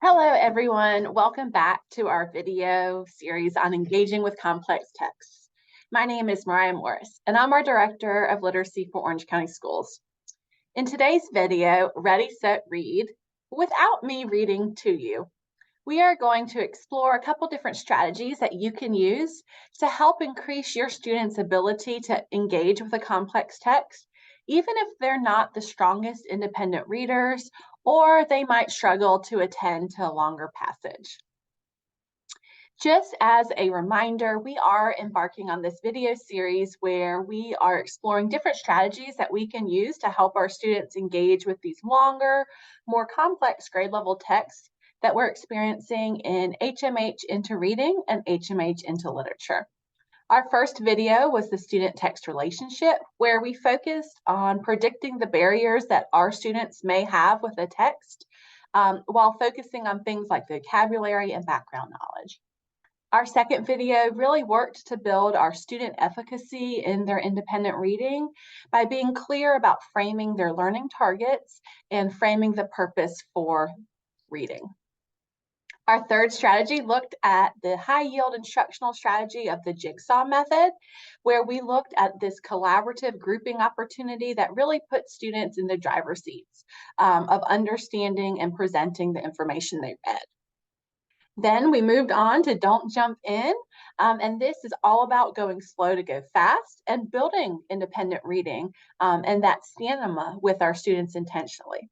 Hello, everyone. Welcome back to our video series on engaging with complex texts. My name is Mariah Morris, and I'm our Director of Literacy for Orange County Schools. In today's video, Ready, Set, Read, without me reading to you, we are going to explore a couple different strategies that you can use to help increase your students' ability to engage with a complex text, even if they're not the strongest independent readers or they might struggle to attend to a longer passage. Just as a reminder, we are embarking on this video series where we are exploring different strategies that we can use to help our students engage with these longer, more complex grade level texts that we're experiencing in HMH into reading and HMH into literature. Our first video was the student-text relationship, where we focused on predicting the barriers that our students may have with a text, while focusing on things like vocabulary and background knowledge. Our second video really worked to build our student efficacy in their independent reading by being clear about framing their learning targets and framing the purpose for reading. Our third strategy looked at the high-yield instructional strategy of the jigsaw method, where we looked at this collaborative grouping opportunity that really puts students in the driver's seats of understanding and presenting the information they read. Then we moved on to Don't Jump In, and this is all about going slow to go fast and building independent reading and that stamina with our students intentionally.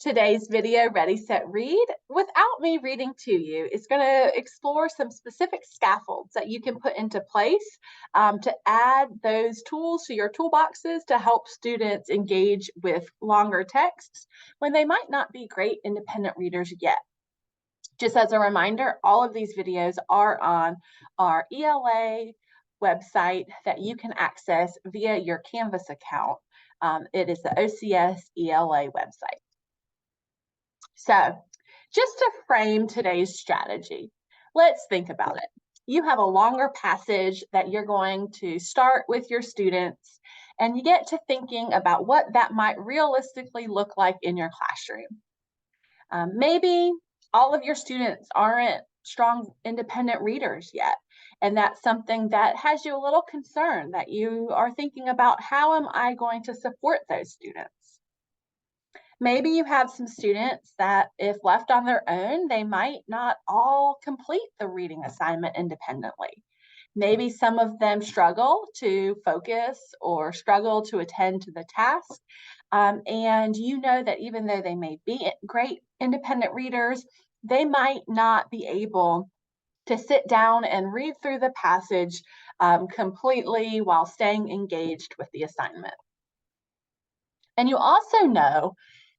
Today's video, Ready, Set, Read, without me reading to you, is going to explore some specific scaffolds that you can put into place to add those tools to your toolboxes to help students engage with longer texts when they might not be great independent readers yet. Just as a reminder, all of these videos are on our ELA website that you can access via your Canvas account. It is the OCS ELA website. So just to frame today's strategy, let's think about it. You have a longer passage that you're going to start with your students, and you get to thinking about what that might realistically look like in your classroom. Maybe all of your students aren't strong independent readers yet, and that's something that has you a little concerned, that you are thinking about, how am I going to support those students? Maybe you have some students that, if left on their own, they might not all complete the reading assignment independently. Maybe some of them struggle to focus or struggle to attend to the task. And you know that even though they may be great independent readers, they might not be able to sit down and read through the passage completely while staying engaged with the assignment. And you also know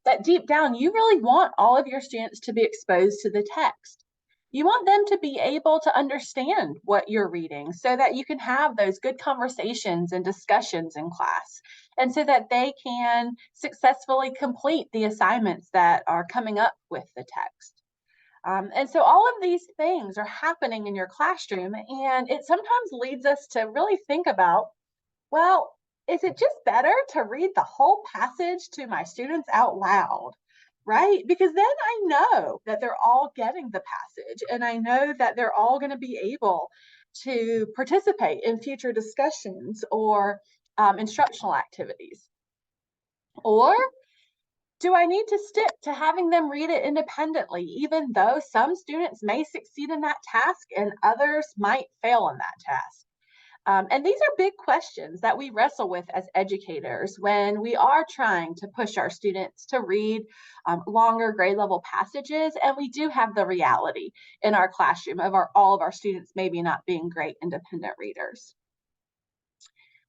that deep down, you really want all of your students to be exposed to the text. You want them to be able to understand what you're reading so that you can have those good conversations and discussions in class, and so that they can successfully complete the assignments that are coming up with the text. And so all of these things are happening in your classroom, and it sometimes leads us to really think about, well, is it just better to read the whole passage to my students out loud, right? Because then I know that they're all getting the passage, and I know that they're all going to be able to participate in future discussions or instructional activities. Or do I need to stick to having them read it independently, even though some students may succeed in that task and others might fail in that task? And these are big questions that we wrestle with as educators when we are trying to push our students to read longer grade level passages, and we do have the reality in our classroom of all of our students maybe not being great independent readers.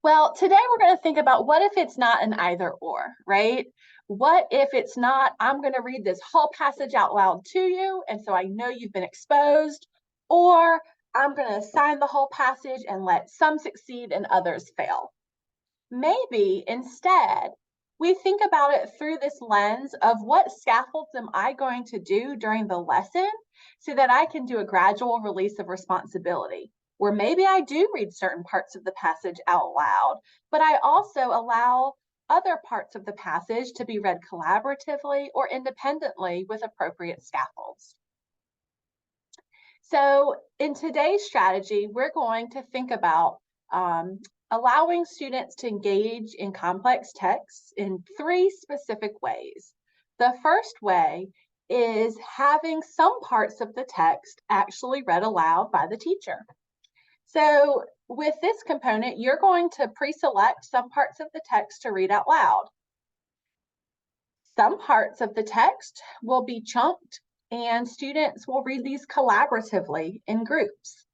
Well, today we're going to think about, what if it's not an either or, right? What if it's not, I'm going to read this whole passage out loud to you, and so I know you've been exposed, or I'm going to assign the whole passage and let some succeed and others fail. Maybe instead, we think about it through this lens of, what scaffolds am I going to do during the lesson so that I can do a gradual release of responsibility, where maybe I do read certain parts of the passage out loud, but I also allow other parts of the passage to be read collaboratively or independently with appropriate scaffolds. So in today's strategy, we're going to think about allowing students to engage in complex texts in 3 specific ways. The first way is having some parts of the text actually read aloud by the teacher. So with this component, you're going to pre-select some parts of the text to read out loud. Some parts of the text will be chunked and students will read these collaboratively in groups.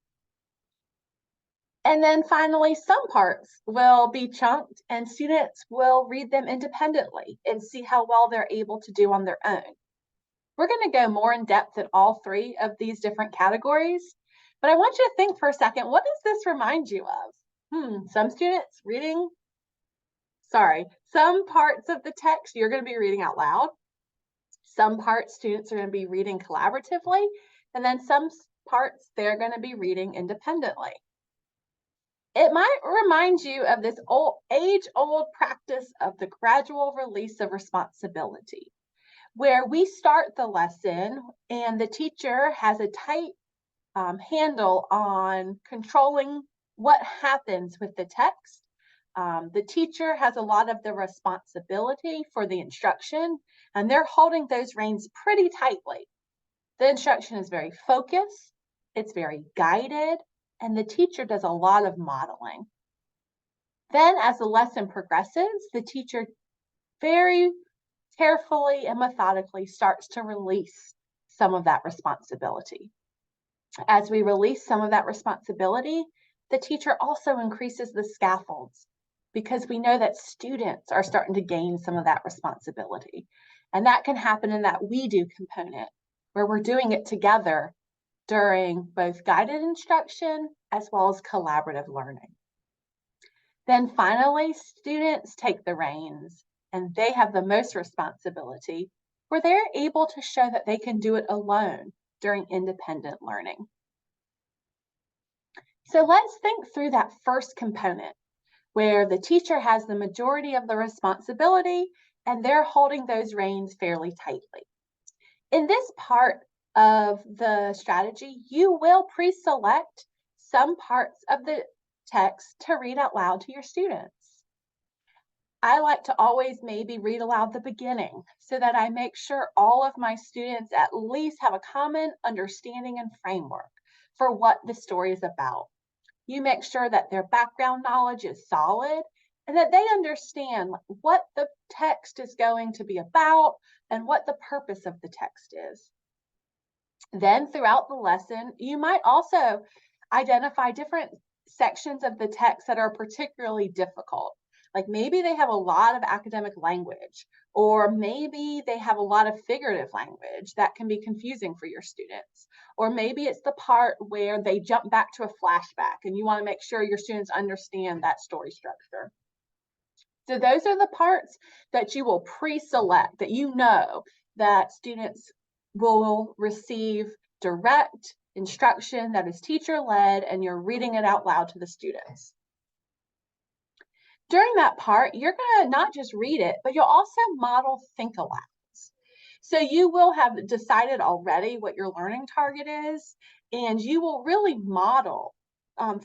And then finally, some parts will be chunked and students will read them independently and see how well they're able to do on their own. We're going to go more in depth in all 3 of these different categories, but I want you to think for a second, what does this remind you of? Some parts of the text you're going to be reading out loud. Some parts students are going to be reading collaboratively, and then some parts they're going to be reading independently. It might remind you of this age-old practice of the gradual release of responsibility, where we start the lesson and the teacher has a tight handle on controlling what happens with the text. The teacher has a lot of the responsibility for the instruction, and they're holding those reins pretty tightly. The instruction is very focused, it's very guided, and the teacher does a lot of modeling. Then as the lesson progresses, the teacher very carefully and methodically starts to release some of that responsibility. As we release some of that responsibility, the teacher also increases the scaffolds because we know that students are starting to gain some of that responsibility. And that can happen in that we do component where we're doing it together during both guided instruction as well as collaborative learning. Then finally, students take the reins and they have the most responsibility where they're able to show that they can do it alone during independent learning. So let's think through that first component where the teacher has the majority of the responsibility and they're holding those reins fairly tightly. In this part of the strategy, you will pre-select some parts of the text to read out loud to your students. I like to always maybe read aloud the beginning so that I make sure all of my students at least have a common understanding and framework for what the story is about. You make sure that their background knowledge is solid and that they understand what the text is going to be about and what the purpose of the text is. Then throughout the lesson, you might also identify different sections of the text that are particularly difficult. Like maybe they have a lot of academic language, or maybe they have a lot of figurative language that can be confusing for your students. Or maybe it's the part where they jump back to a flashback and you want to make sure your students understand that story structure. So those are the parts that you will pre-select, that you know that students will receive direct instruction that is teacher-led and you're reading it out loud to the students. During that part, you're going to not just read it, but you'll also model think alouds. So you will have decided already what your learning target is, and you will really model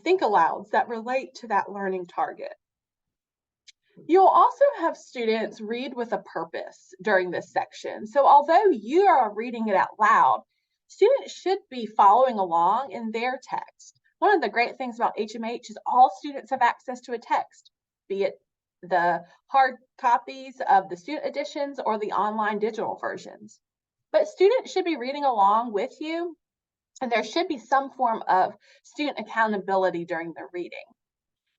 think alouds that relate to that learning target. You'll also have students read with a purpose during this section. So although you are reading it out loud, students should be following along in their text. One of the great things about HMH is all students have access to a text, be it the hard copies of the student editions or the online digital versions. But students should be reading along with you, and there should be some form of student accountability during the reading.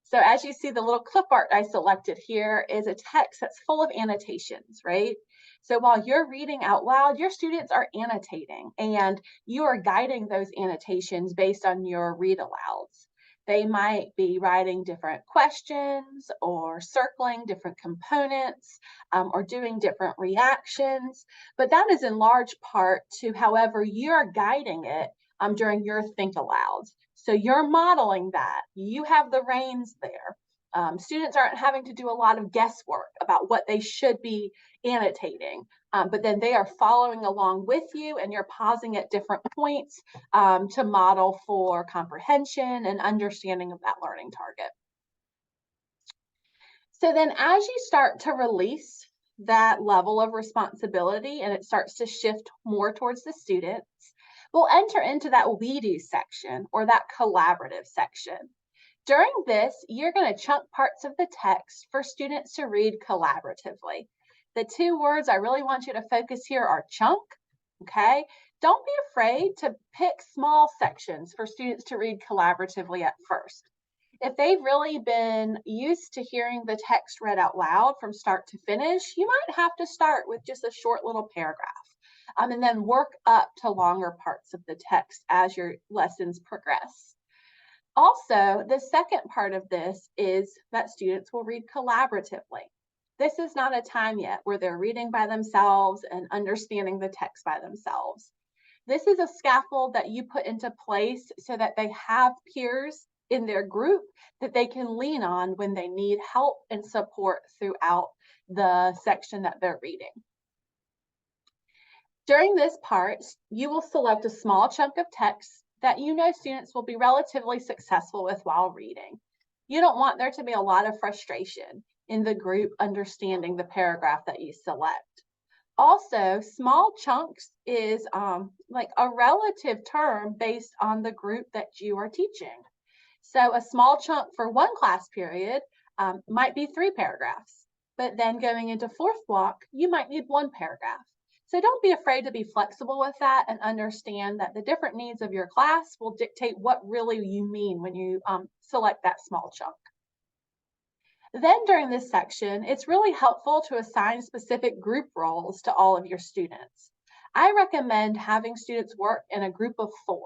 So as you see, the little clip art I selected here is a text that's full of annotations, right? So while you're reading out loud, your students are annotating and you are guiding those annotations based on your read alouds. They might be writing different questions or circling different components or doing different reactions, but that is in large part to however you're guiding it during your think alouds. So you're modeling that. You have the reins there. Students aren't having to do a lot of guesswork about what they should be annotating, but then they are following along with you, and you're pausing at different points to model for comprehension and understanding of that learning target. So then as you start to release that level of responsibility and it starts to shift more towards the students, we'll enter into that we do section or that collaborative section. During this, you're going to chunk parts of the text for students to read collaboratively. The two words I really want you to focus here are chunk, okay? Don't be afraid to pick small sections for students to read collaboratively at first. If they've really been used to hearing the text read out loud from start to finish, you might have to start with just a short little paragraph and then work up to longer parts of the text as your lessons progress. Also, the second part of this is that students will read collaboratively. This is not a time yet where they're reading by themselves and understanding the text by themselves. This is a scaffold that you put into place so that they have peers in their group that they can lean on when they need help and support throughout the section that they're reading. During this part, you will select a small chunk of text that you know students will be relatively successful with while reading. You don't want there to be a lot of frustration in the group understanding the paragraph that you select. Also, small chunks is like a relative term based on the group that you are teaching. So a small chunk for one class period might be 3 paragraphs, but then going into fourth block, you might need 1 paragraph. So don't be afraid to be flexible with that and understand that the different needs of your class will dictate what really you mean when you select that small chunk. Then during this section, it's really helpful to assign specific group roles to all of your students. I recommend having students work in a group of 4.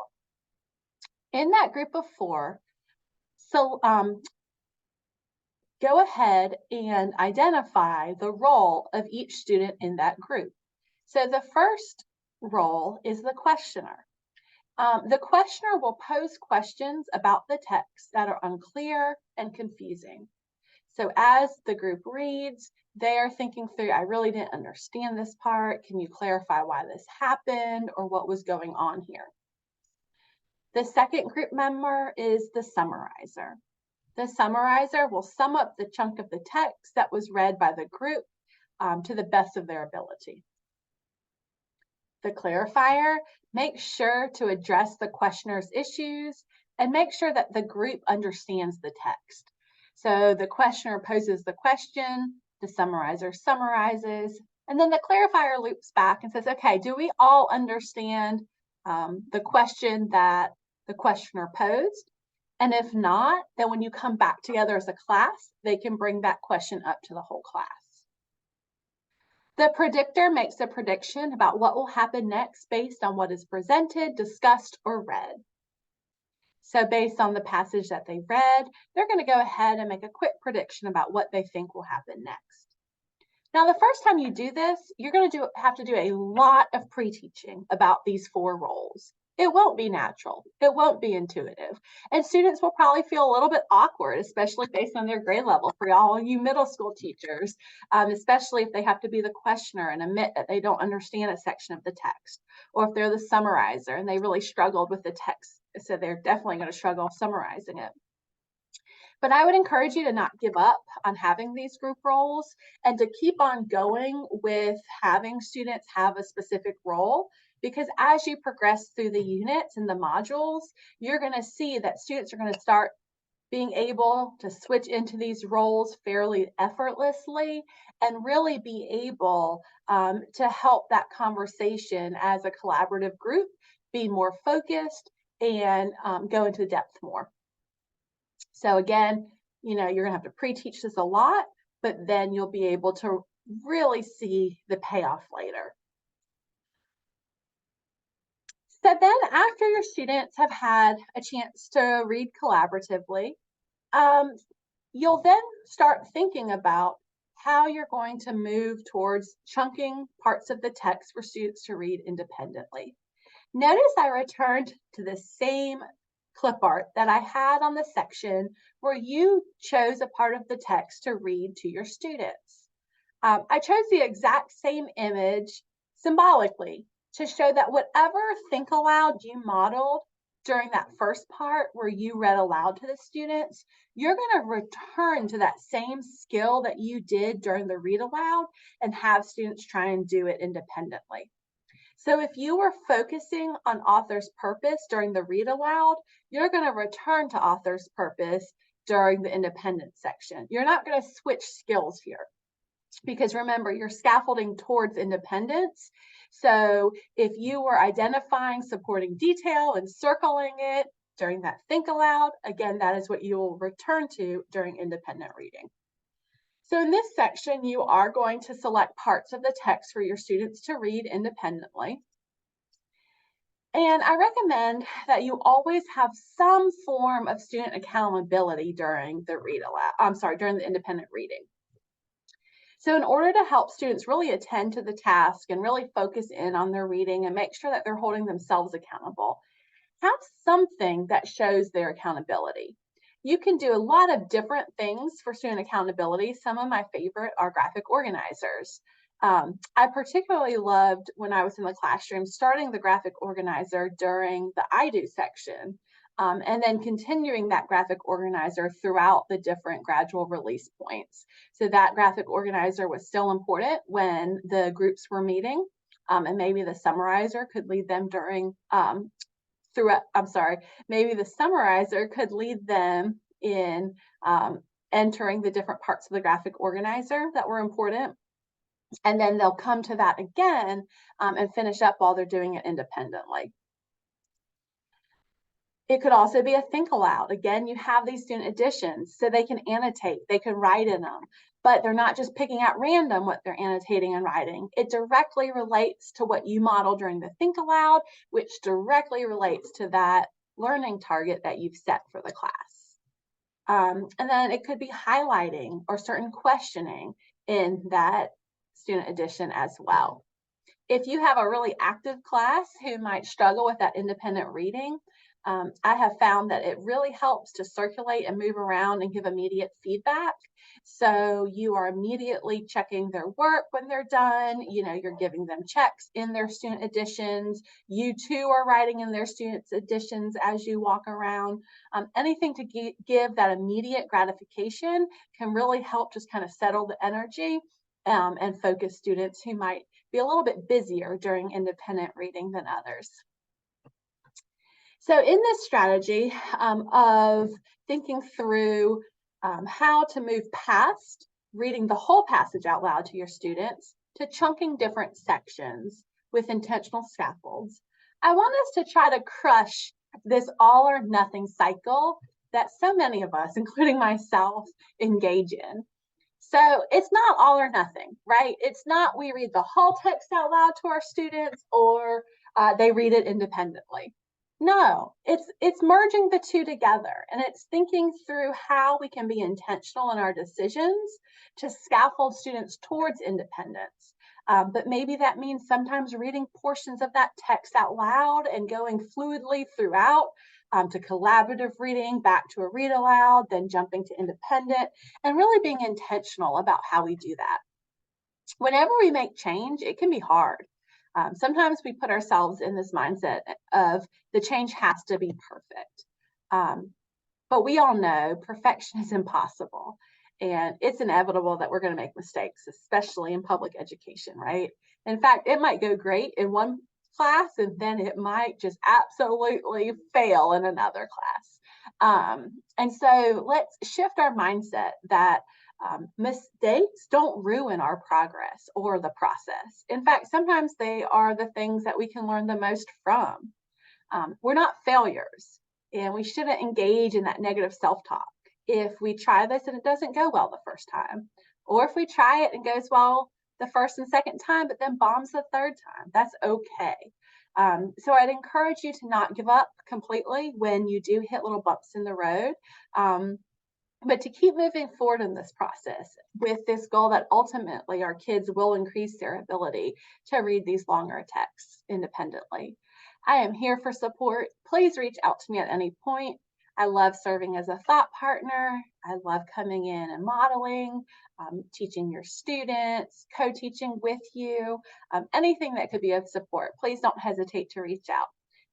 In that group of 4, so go ahead and identify the role of each student in that group. So the first role is the questioner. The questioner will pose questions about the text that are unclear and confusing. So as the group reads, they are thinking through, I really didn't understand this part. Can you clarify why this happened or what was going on here? The second group member is the summarizer. The summarizer will sum up the chunk of the text that was read by the group to the best of their ability. The clarifier makes sure to address the questioner's issues and make sure that the group understands the text. So the questioner poses the question, the summarizer summarizes, and then the clarifier loops back and says, okay, do we all understand the question that the questioner posed? And if not, then when you come back together as a class, they can bring that question up to the whole class. The predictor makes a prediction about what will happen next based on what is presented, discussed, or read. So based on the passage that they read, they're going to go ahead and make a quick prediction about what they think will happen next. Now, the first time you do this, you're going to have to do a lot of pre-teaching about these 4 roles. It won't be natural. It won't be intuitive. And students will probably feel a little bit awkward, especially based on their grade level for all you middle school teachers, especially if they have to be the questioner and admit that they don't understand a section of the text, or if they're the summarizer and they really struggled with the text. So they're definitely going to struggle summarizing it. But I would encourage you to not give up on having these group roles and to keep on going with having students have a specific role, because as you progress through the units and the modules, you're going to see that students are going to start being able to switch into these roles fairly effortlessly and really be able to help that conversation as a collaborative group be more focused and go into depth more. So again, you're going to have to pre-teach this a lot, but then you'll be able to really see the payoff later. So then after your students have had a chance to read collaboratively, you'll then start thinking about how you're going to move towards chunking parts of the text for students to read independently. Notice I returned to the same clip art that I had on the section where you chose a part of the text to read to your students. I chose the exact same image symbolically to show that whatever think aloud you modeled during that first part where you read aloud to the students, you're going to return to that same skill that you did during the read aloud and have students try and do it independently. So if you were focusing on author's purpose during the read aloud, you're going to return to author's purpose during the independent section. You're not going to switch skills here, because remember, you're scaffolding towards independence. So if you were identifying supporting detail and circling it during that think aloud, again, that is what you will return to during independent reading. So in this section, you are going to select parts of the text for your students to read independently. And I recommend that you always have some form of student accountability during the during the independent reading. So in order to help students really attend to the task and really focus in on their reading and make sure that they're holding themselves accountable, have something that shows their accountability. You can do a lot of different things for student accountability. Some of my favorite are graphic organizers. I particularly loved, when I was in the classroom, starting the graphic organizer during the I Do section, and then continuing that graphic organizer throughout the different gradual release points. So that graphic organizer was still important when the groups were meeting, and maybe the summarizer could lead them maybe the summarizer could lead them in entering the different parts of the graphic organizer that were important. And then they'll come to that again and finish up while they're doing it independently. It could also be a think aloud. Again, you have these student editions, so they can annotate, they can write in them, but they're not just picking out random what they're annotating and writing. It directly relates to what you model during the think aloud, which directly relates to that learning target that you've set for the class. And then it could be highlighting or certain questioning in that student edition as well. If you have a really active class who might struggle with that independent reading, I have found that it really helps to circulate and move around and give immediate feedback. So you are immediately checking their work when they're done. You know, you're giving them checks in their student editions. You too are writing in their students' editions as you walk around. Anything to give that immediate gratification can really help just kind of settle the energy and focus students who might be a little bit busier during independent reading than others. So in this strategy of thinking through how to move past reading the whole passage out loud to your students to chunking different sections with intentional scaffolds, I want us to try to crush this all or nothing cycle that so many of us, including myself, engage in. So it's not all or nothing, right? It's not we read the whole text out loud to our students or they read it independently. No, it's merging the two together, and it's thinking through how we can be intentional in our decisions to scaffold students towards independence. But maybe that means sometimes reading portions of that text out loud and going fluidly throughout to collaborative reading, back to a read aloud, then jumping to independent, and really being intentional about how we do that. Whenever we make change, it can be hard. Sometimes we put ourselves in this mindset of the change has to be perfect. But we all know perfection is impossible. And it's inevitable that we're going to make mistakes, especially in public education, right? In fact, it might go great in one class and then it might just absolutely fail in another class. And so let's shift our mindset that mistakes don't ruin our progress or the process. In fact, sometimes they are the things that we can learn the most from. We're not failures, and we shouldn't engage in that negative self-talk if we try this and it doesn't go well the first time, or if we try it and goes well the first and second time, but then bombs the third time. That's okay. So I'd encourage you to not give up completely when you do hit little bumps in the road. But to keep moving forward in this process with this goal that ultimately our kids will increase their ability to read these longer texts independently. I am here for support. Please reach out to me at any point. I love serving as a thought partner. I love coming in and modeling, teaching your students, co-teaching with you, anything that could be of support. Please don't hesitate to reach out.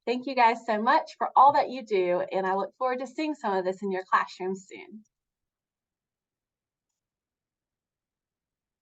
Thank you guys so much for all that you do, and I look forward to seeing some of this in your classrooms soon.